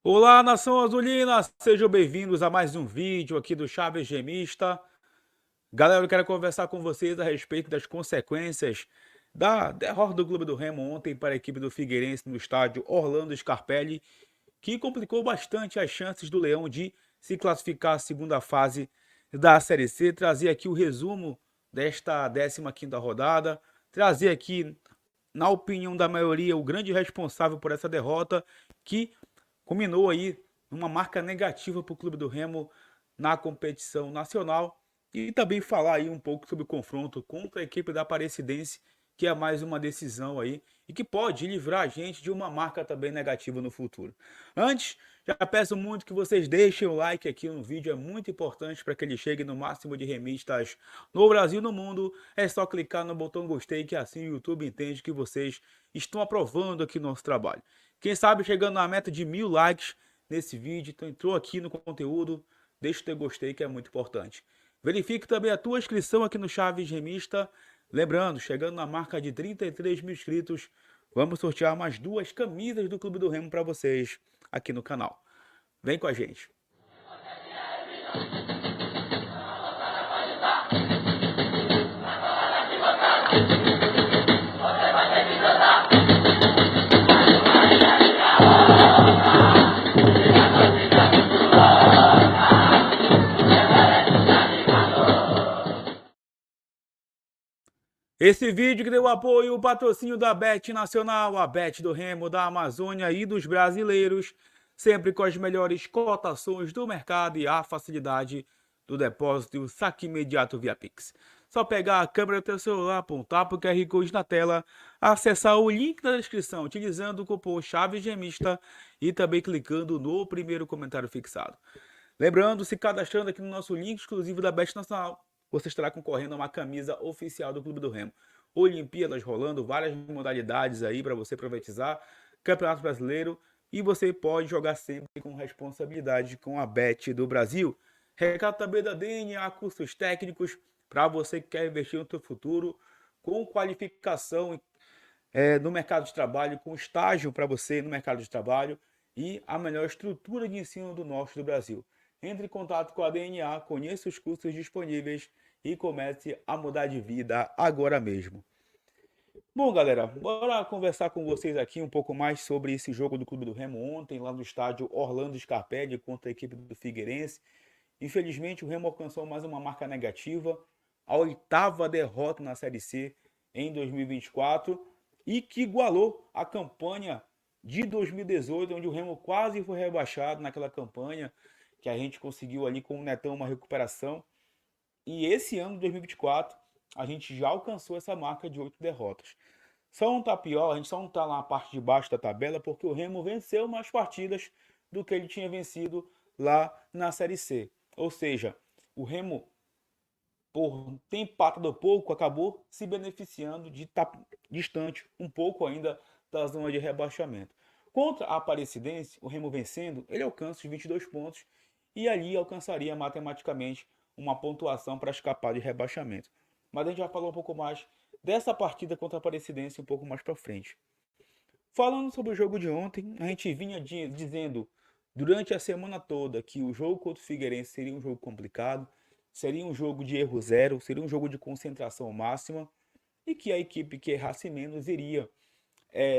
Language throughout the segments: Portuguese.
Olá, nação azulina! Sejam bem-vindos a mais um vídeo aqui do Chaves Gemista. Galera, eu quero conversar com vocês a respeito das consequências da derrota do Clube do Remo ontem para a equipe do Figueirense no estádio Orlando Scarpelli, que complicou bastante as chances do Leão de se classificar à segunda fase da Série C. Trazer aqui o resumo desta 15ª rodada, trazer aqui, na opinião da maioria, o grande responsável por essa derrota, que culminou aí numa marca negativa para o Clube do Remo na competição nacional, e também falar aí um pouco sobre o confronto contra a equipe da Aparecidense, que é mais uma decisão aí e que pode livrar a gente de uma marca também negativa no futuro. Antes, já peço muito que vocês deixem o like aqui no vídeo, é muito importante para que ele chegue no máximo de remistas no Brasil e no mundo. É só clicar no botão gostei, que assim o YouTube entende que vocês estão aprovando aqui o nosso trabalho. Quem sabe chegando na meta de 1000 likes nesse vídeo, então entrou aqui no conteúdo, deixa o teu gostei, que é muito importante. Verifique também a tua inscrição aqui no Chaves Remista. Lembrando, chegando na marca de 33 mil inscritos, vamos sortear mais 2 camisas do Clube do Remo para vocês aqui no canal. Vem com a gente. Esse vídeo que deu apoio e o patrocínio da Bet Nacional, a Bet do Remo, da Amazônia e dos brasileiros, sempre com as melhores cotações do mercado e a facilidade do depósito e o saque imediato via Pix. Só pegar a câmera do teu celular, apontar para o QR Code na tela, acessar o link na descrição utilizando o cupom ChavesGemista e também clicando no primeiro comentário fixado. Lembrando, se cadastrando aqui no nosso link exclusivo da Bet Nacional, você estará concorrendo a uma camisa oficial do Clube do Remo. Olimpíadas rolando, várias modalidades aí para você aproveitar, Campeonato Brasileiro, e você pode jogar sempre com responsabilidade com a Bet do Brasil. Recado também da DNA, cursos técnicos para você que quer investir no seu futuro, com qualificação no mercado de trabalho, com estágio para você no mercado de trabalho e a melhor estrutura de ensino do norte do Brasil. Entre em contato com a DNA, conheça os cursos disponíveis e comece a mudar de vida agora mesmo. Bom, galera, bora conversar com vocês aqui um pouco mais sobre esse jogo do Clube do Remo ontem, lá no estádio Orlando Scarpelli contra a equipe do Figueirense. Infelizmente, o Remo alcançou mais uma marca negativa, a 8ª derrota na Série C em 2024, e que igualou a campanha de 2018, onde o Remo quase foi rebaixado naquela campanha, que a gente conseguiu ali com o Netão uma recuperação. E esse ano, 2024, a gente já alcançou essa marca de 8 derrotas. Só não tá pior, a gente só não tá lá na parte de baixo da tabela, porque o Remo venceu mais partidas do que ele tinha vencido lá na Série C. Ou seja, o Remo, por ter empatado pouco, acabou se beneficiando de estar distante um pouco ainda da zona de rebaixamento. Contra a Aparecidense, o Remo vencendo, ele alcança os 22 pontos e ali alcançaria matematicamente uma pontuação para escapar de rebaixamento. Mas a gente já falou um pouco mais dessa partida contra a Aparecidense um pouco mais para frente. Falando sobre o jogo de ontem, a gente vinha dizendo durante a semana toda que o jogo contra o Figueirense seria um jogo complicado, seria um jogo de erro zero, seria um jogo de concentração máxima e que a equipe que errasse menos iria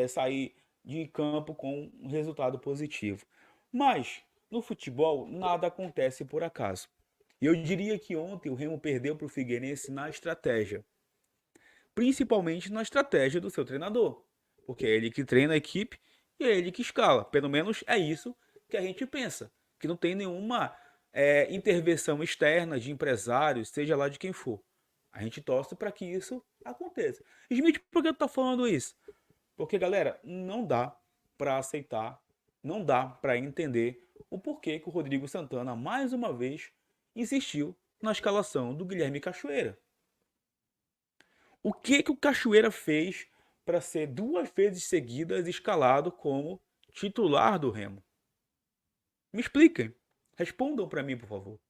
sair de campo com um resultado positivo. Mas no futebol nada acontece por acaso. E eu diria que ontem o Remo perdeu para o Figueirense na estratégia, principalmente na estratégia do seu treinador, porque é ele que treina a equipe e é ele que escala. Pelo menos é isso que a gente pensa, que não tem nenhuma intervenção externa de empresários, seja lá de quem for. A gente torce para que isso aconteça. Smith, por que eu tô falando isso? Porque, galera, não dá para aceitar, não dá para entender o porquê que o Rodrigo Santana, mais uma vez, insistiu na escalação do Guilherme Cachoeira. O que o Cachoeira fez para ser 2 vezes seguidas escalado como titular do Remo? Me expliquem. Respondam para mim, por favor.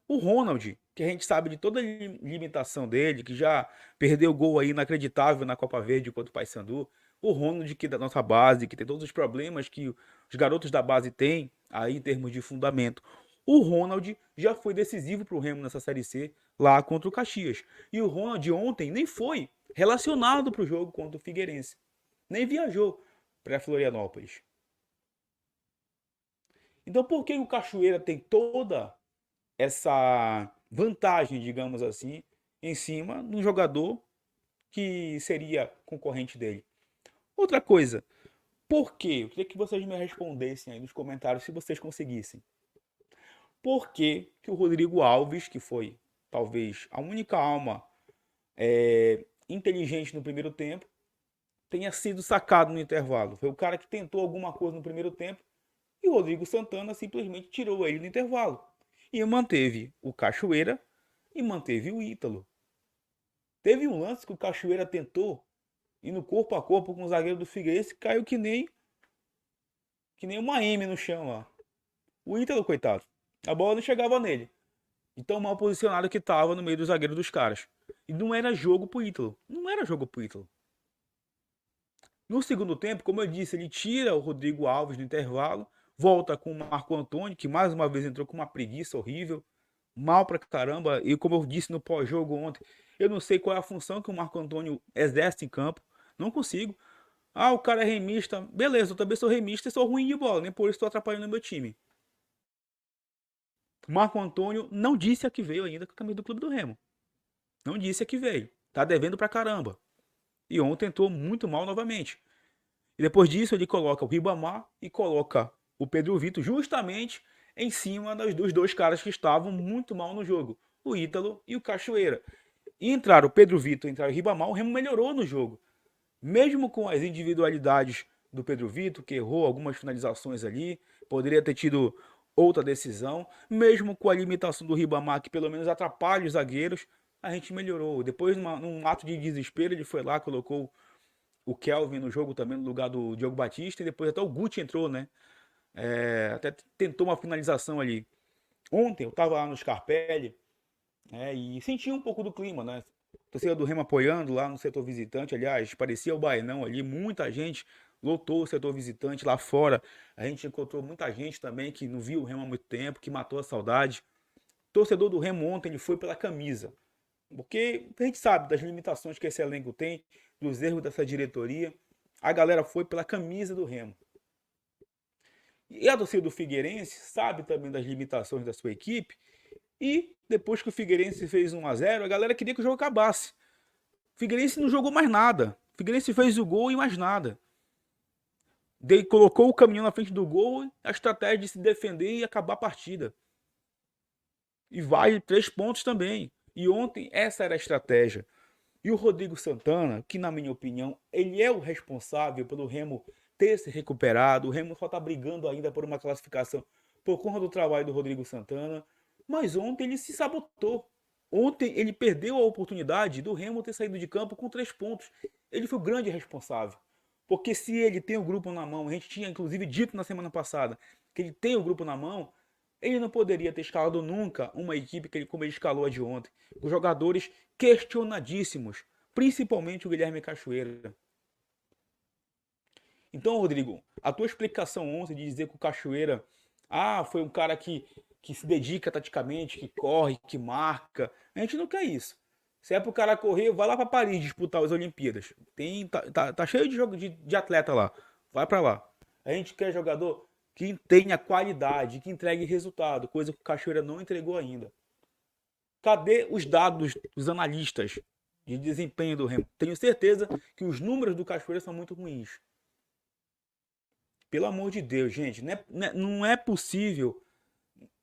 O Ronald, que a gente sabe de toda a limitação dele, que já perdeu gol aí inacreditável na Copa Verde contra o Paysandu, O Ronald, que é da nossa base, que tem todos os problemas que os garotos da base têm, aí em termos de fundamento. O Ronald já foi decisivo para o Remo nessa Série C, lá contra o Caxias. E o Ronald ontem nem foi relacionado para o jogo contra o Figueirense. Nem viajou para Florianópolis. Então por que o Cachoeira tem toda essa vantagem, digamos assim, em cima de um jogador que seria concorrente dele? Outra coisa, por quê? Eu queria que vocês me respondessem aí nos comentários, se vocês conseguissem. Por que que o Rodrigo Alves, que foi talvez a única alma inteligente no primeiro tempo, tenha sido sacado no intervalo? Foi o cara que tentou alguma coisa no primeiro tempo e o Rodrigo Santana simplesmente tirou ele no intervalo. E manteve o Cachoeira e manteve o Ítalo. Teve um lance que o Cachoeira tentou ir no corpo a corpo com o zagueiro do Figueirense, caiu que nem uma M no chão lá. O Ítalo, coitado, a bola não chegava nele. De tão mal posicionado que estava no meio do zagueiro dos caras. E não era jogo pro Ítalo. Não era jogo pro Ítalo. No segundo tempo, como eu disse, ele tira o Rodrigo Alves no intervalo, volta com o Marco Antônio, que mais uma vez entrou com uma preguiça horrível, mal pra caramba. E como eu disse no pós-jogo ontem, eu não sei qual é a função que o Marco Antônio exerce em campo. Não consigo. Ah, o cara é remista. Beleza, eu também sou remista e sou ruim de bola, nem por isso estou atrapalhando o meu time. Marco Antônio não disse a que veio ainda com a camisa do Clube do Remo. Não disse a que veio. Tá devendo pra caramba. E ontem entrou muito mal novamente. E depois disso ele coloca o Ribamar e coloca o Pedro Vitor justamente em cima dos dois caras que estavam muito mal no jogo. O Ítalo e o Cachoeira. E entraram o Pedro Vitor, entraram o Ribamar, o Remo melhorou no jogo. Mesmo com as individualidades do Pedro Vitor, que errou algumas finalizações ali, poderia ter tido outra decisão, mesmo com a limitação do Ribamar, que pelo menos atrapalha os zagueiros, a gente melhorou. Depois, num ato de desespero, ele foi lá, colocou o Kelvin no jogo também, no lugar do Diogo Batista, e depois até o Guti entrou, né? Até tentou uma finalização ali. Ontem eu estava lá no Scarpelli, e senti um pouco do clima, né? Torcida do Remo apoiando lá no setor visitante, aliás, parecia o Baenão ali, muita gente lotou o setor visitante lá fora. A gente encontrou muita gente também que não viu o Remo há muito tempo, que matou a saudade. O torcedor do Remo ontem ele foi pela camisa, porque a gente sabe das limitações que esse elenco tem, dos erros dessa diretoria. A galera foi pela camisa do Remo. E a torcida do Figueirense sabe também das limitações da sua equipe. E depois que o Figueirense fez 1-0, a galera queria que o jogo acabasse. O Figueirense não jogou mais nada. O Figueirense fez o gol e mais nada. Daí colocou o caminhão na frente do gol, a estratégia de se defender e acabar a partida. E vale 3 pontos também. E ontem essa era a estratégia. E o Rodrigo Santana, que na minha opinião, ele é o responsável pelo Remo ter se recuperado. O Remo só está brigando ainda por uma classificação por conta do trabalho do Rodrigo Santana. Mas ontem ele se sabotou. Ontem ele perdeu a oportunidade do Remo ter saído de campo com 3 pontos. Ele foi o grande responsável. Porque se ele tem o grupo na mão, a gente tinha inclusive dito na semana passada que ele tem o grupo na mão, ele não poderia ter escalado nunca uma equipe como ele escalou a de ontem, com jogadores questionadíssimos, principalmente o Guilherme Cachoeira. Então, Rodrigo, a tua explicação ontem de dizer que o Cachoeira foi um cara que se dedica taticamente, que corre, que marca, a gente não quer isso. Se é pro cara correr, vai lá para Paris disputar as Olimpíadas. Tá cheio de jogo de atleta lá. Vai para lá. A gente quer jogador que tenha qualidade, que entregue resultado, coisa que o Cachoeira não entregou ainda. Cadê os dados dos analistas de desempenho do Remo? Tenho certeza que os números do Cachoeira são muito ruins. Pelo amor de Deus, gente, não é possível,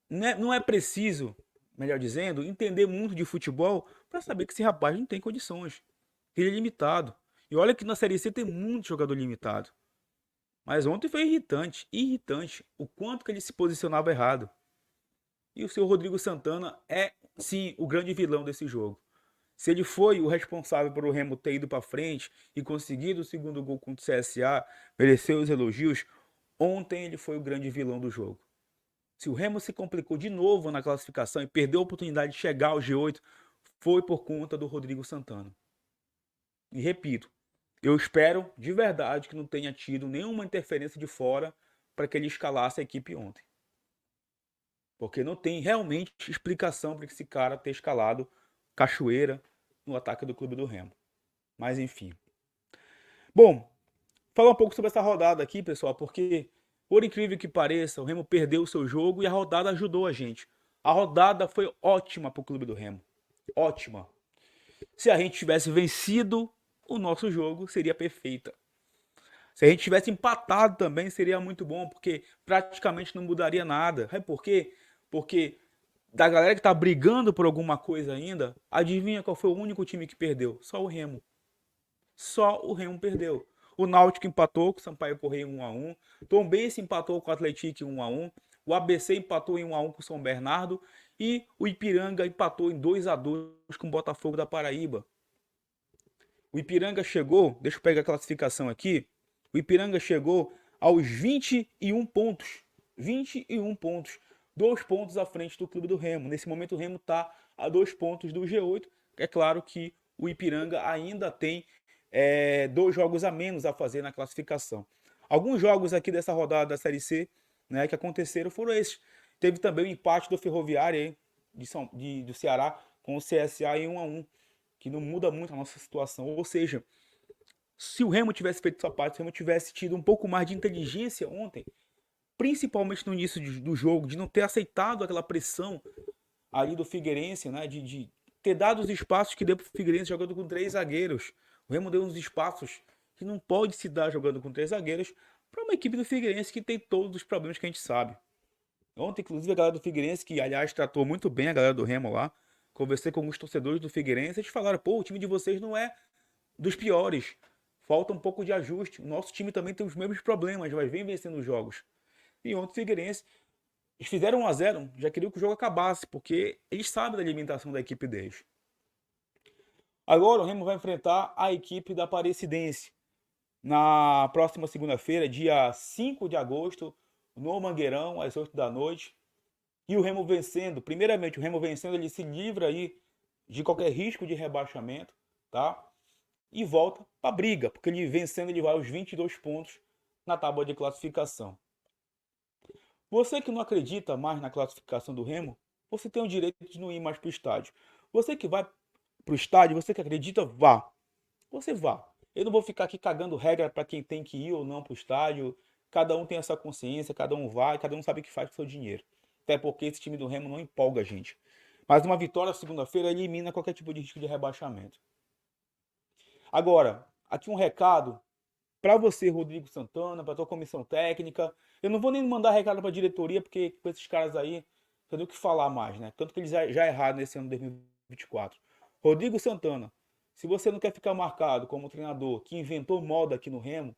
não é preciso, melhor dizendo, entender muito de futebol para saber que esse rapaz não tem condições. Ele é limitado. E olha que na Série C tem muito jogador limitado. Mas ontem foi irritante o quanto que ele se posicionava errado. E o seu Rodrigo Santana é, sim, o grande vilão desse jogo. Se ele foi o responsável por o Remo ter ido para frente e conseguido o segundo gol contra o CSA, mereceu os elogios, ontem ele foi o grande vilão do jogo. Se o Remo se complicou de novo na classificação e perdeu a oportunidade de chegar ao G8, foi por conta do Rodrigo Santana. E repito, Eu espero de verdade que não tenha tido nenhuma interferência de fora para que ele escalasse a equipe ontem. Porque não tem realmente explicação para esse cara ter escalado Cachoeira no ataque do Clube do Remo. Mas enfim. Bom, falar um pouco sobre essa rodada aqui, pessoal, porque, por incrível que pareça, o Remo perdeu o seu jogo e a rodada ajudou a gente. A rodada foi ótima para o Clube do Remo. Ótima. Se a gente tivesse vencido o nosso jogo, seria perfeita. Se a gente tivesse empatado também, seria muito bom, porque praticamente não mudaria nada. Sabe por quê? Porque da galera que tá brigando por alguma coisa ainda, adivinha qual foi o único time que perdeu? Só o Remo. Só o Remo perdeu. O Náutico empatou com o Sampaio Corrêa em 1-1. Tombense empatou com o Atlético em 1-1. O ABC empatou em 1-1 com o São Bernardo. E o Ipiranga empatou em 2-2 com o Botafogo da Paraíba. O Ipiranga chegou, deixa eu pegar a classificação aqui. O Ipiranga chegou aos 21 pontos. 21 pontos. 2 pontos à frente do Clube do Remo. Nesse momento o Remo está a 2 pontos do G8. É claro que o Ipiranga ainda tem 2 jogos a menos a fazer na classificação. Alguns jogos aqui dessa rodada da Série C, né, que aconteceram foram esses. Teve também o empate do Ferroviário do Ceará com o CSA em 1-1, que não muda muito a nossa situação. Ou seja, se o Remo tivesse feito sua parte, se o Remo tivesse tido um pouco mais de inteligência ontem, principalmente no início do jogo, de não ter aceitado aquela pressão ali do Figueirense, né, de ter dado os espaços que deu para o Figueirense jogando com 3 zagueiros. O Remo deu uns espaços que não pode se dar jogando com 3 zagueiros para uma equipe do Figueirense que tem todos os problemas que a gente sabe. Ontem, inclusive, a galera do Figueirense, que aliás tratou muito bem a galera do Remo lá, conversei com alguns torcedores do Figueirense, eles falaram, pô, o time de vocês não é dos piores, falta um pouco de ajuste, o nosso time também tem os mesmos problemas, mas vem vencendo os jogos. E ontem o Figueirense, eles fizeram 1-0, já queriam que o jogo acabasse, porque eles sabem da alimentação da equipe deles. Agora o Remo vai enfrentar a equipe da Aparecidense na próxima segunda-feira, dia 5 de agosto, no Mangueirão, às 8 da noite. E o Remo vencendo, primeiramente o Remo vencendo, ele se livra aí de qualquer risco de rebaixamento, tá? E volta para a briga, porque ele vencendo ele vai aos 22 pontos na tábua de classificação. Você que não acredita mais na classificação do Remo, você tem o direito de não ir mais para o estádio. Você que vai para o estádio, você que acredita, vá. Você vá. Eu não vou ficar aqui cagando regra para quem tem que ir ou não para o estádio. Cada um tem essa consciência, cada um vai, cada um sabe o que faz com o seu dinheiro. Até porque esse time do Remo não empolga a gente. Mas uma vitória segunda-feira elimina qualquer tipo de risco de rebaixamento. Agora, aqui um recado para você, Rodrigo Santana, para a tua comissão técnica. Eu não vou nem mandar recado para a diretoria, porque com esses caras aí, não tem o que falar mais, né? Tanto que eles já erraram nesse ano de 2024. Rodrigo Santana, se você não quer ficar marcado como treinador que inventou moda aqui no Remo,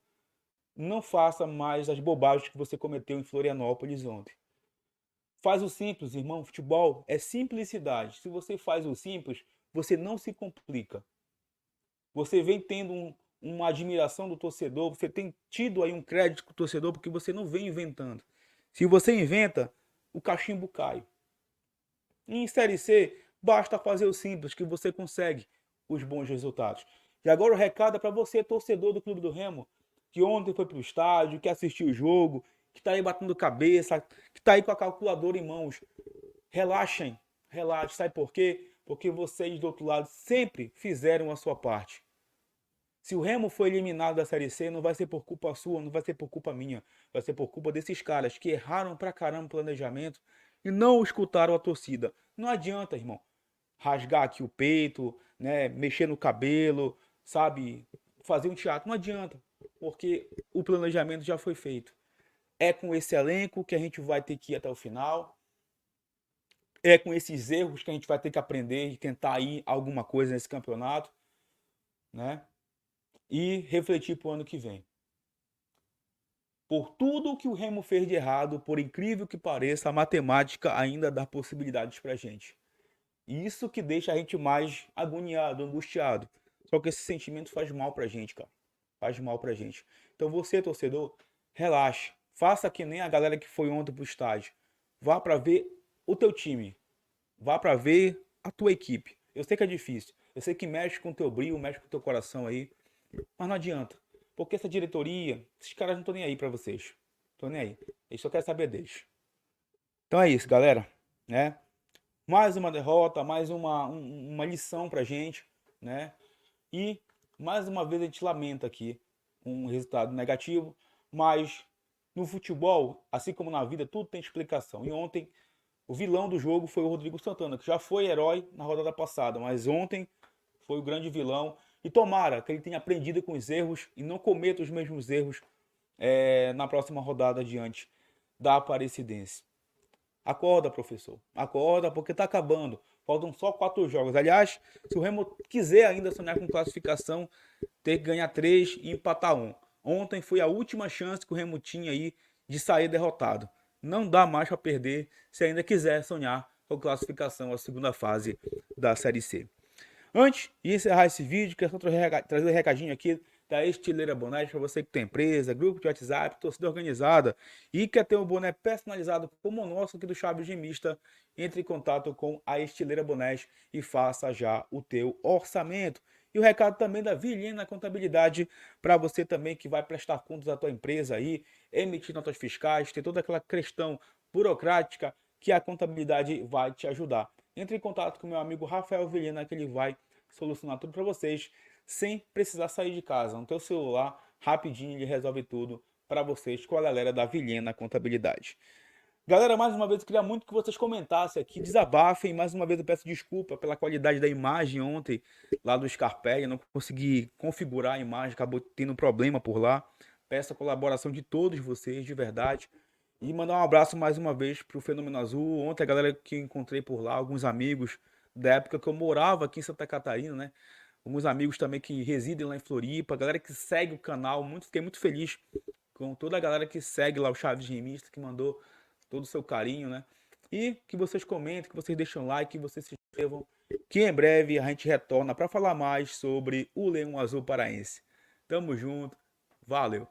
não faça mais as bobagens que você cometeu em Florianópolis ontem. Faz o simples, irmão. Futebol é simplicidade. Se você faz o simples, você não se complica. Você vem tendo uma admiração do torcedor, você tem tido aí um crédito com o torcedor porque você não vem inventando. Se você inventa, o cachimbo cai. E em Série C, basta fazer o simples que você consegue os bons resultados. E agora o recado é para você, torcedor do Clube do Remo, que ontem foi para o estádio, que assistiu o jogo, que está aí batendo cabeça, que está aí com a calculadora em mãos. Relaxem, relaxem. Sabe por quê? Porque vocês do outro lado sempre fizeram a sua parte. Se o Remo foi eliminado da Série C, não vai ser por culpa sua, não vai ser por culpa minha. Vai ser por culpa desses caras que erraram pra caramba o planejamento e não escutaram a torcida. Não adianta, irmão, rasgar aqui o peito, né, mexer no cabelo, sabe, fazer um teatro. Não adianta, porque o planejamento já foi feito. É com esse elenco que a gente vai ter que ir até o final. É com esses erros que a gente vai ter que aprender e tentar ir alguma coisa nesse campeonato, né? E refletir para o ano que vem. Por tudo que o Remo fez de errado, por incrível que pareça, a matemática ainda dá possibilidades para a gente. Isso que deixa a gente mais agoniado, angustiado. Só que esse sentimento faz mal para a gente, cara. Faz mal para a gente. Então você, torcedor, relaxe. Faça que nem a galera que foi ontem pro estádio. Vá para ver o teu time. Vá para ver a tua equipe. Eu sei que é difícil. Eu sei que mexe com o teu brilho, mexe com o teu coração aí. Mas não adianta. Porque essa diretoria, esses caras não estão nem aí pra vocês. Estão nem aí. Eles só querem saber deles. Então é isso, galera. Né? Mais uma derrota, mais uma lição pra gente, né? E mais uma vez a gente lamenta aqui um resultado negativo, mas no futebol, assim como na vida, tudo tem explicação. E ontem o vilão do jogo foi o Rodrigo Santana, que já foi herói na rodada passada, mas ontem foi o grande vilão. E tomara que ele tenha aprendido com os erros e não cometa os mesmos erros na próxima rodada diante da Aparecidense. Acorda, professor. Acorda, porque tá acabando. Faltam só 4 jogos. Aliás, se o Remo quiser ainda sonhar com classificação, tem que ganhar 3 e empatar 1. Ontem foi a última chance que o Remo tinha aí de sair derrotado. Não dá mais para perder se ainda quiser sonhar com classificação à segunda fase da Série C. Antes de encerrar esse vídeo, quero trazer um recadinho aqui da Estileira Bonés para você que tem empresa, grupo de WhatsApp, torcida organizada e quer ter um boné personalizado como o nosso aqui do Chaves Gemista. Entre em contato com a Estileira Bonés e faça já o teu orçamento. E o recado também da Vilhena Contabilidade para você também que vai prestar contas da tua empresa aí, emitir notas fiscais, ter toda aquela questão burocrática que a contabilidade vai te ajudar. Entre em contato com meu amigo Rafael Vilhena que ele vai solucionar tudo para vocês sem precisar sair de casa. No teu celular, rapidinho ele resolve tudo para vocês com a galera da Vilhena Contabilidade. Galera, mais uma vez eu queria muito que vocês comentassem aqui, desabafem. Mais uma vez eu peço desculpa pela qualidade da imagem ontem lá do Scarpelli. Eu não consegui configurar a imagem, acabou tendo problema por lá. Peço a colaboração de todos vocês, de verdade. E mandar um abraço mais uma vez pro Fenômeno Azul. Ontem a galera que eu encontrei por lá, alguns amigos da época que eu morava aqui em Santa Catarina, né? Alguns amigos também que residem lá em Floripa, a galera que segue o canal, fiquei muito feliz com toda a galera que segue lá o Chaves Remista, que mandou todo o seu carinho, né? E que vocês comentem, que vocês deixem like, que vocês se inscrevam, que em breve a gente retorna para falar mais sobre o Leão Azul Paraense. Tamo junto, valeu!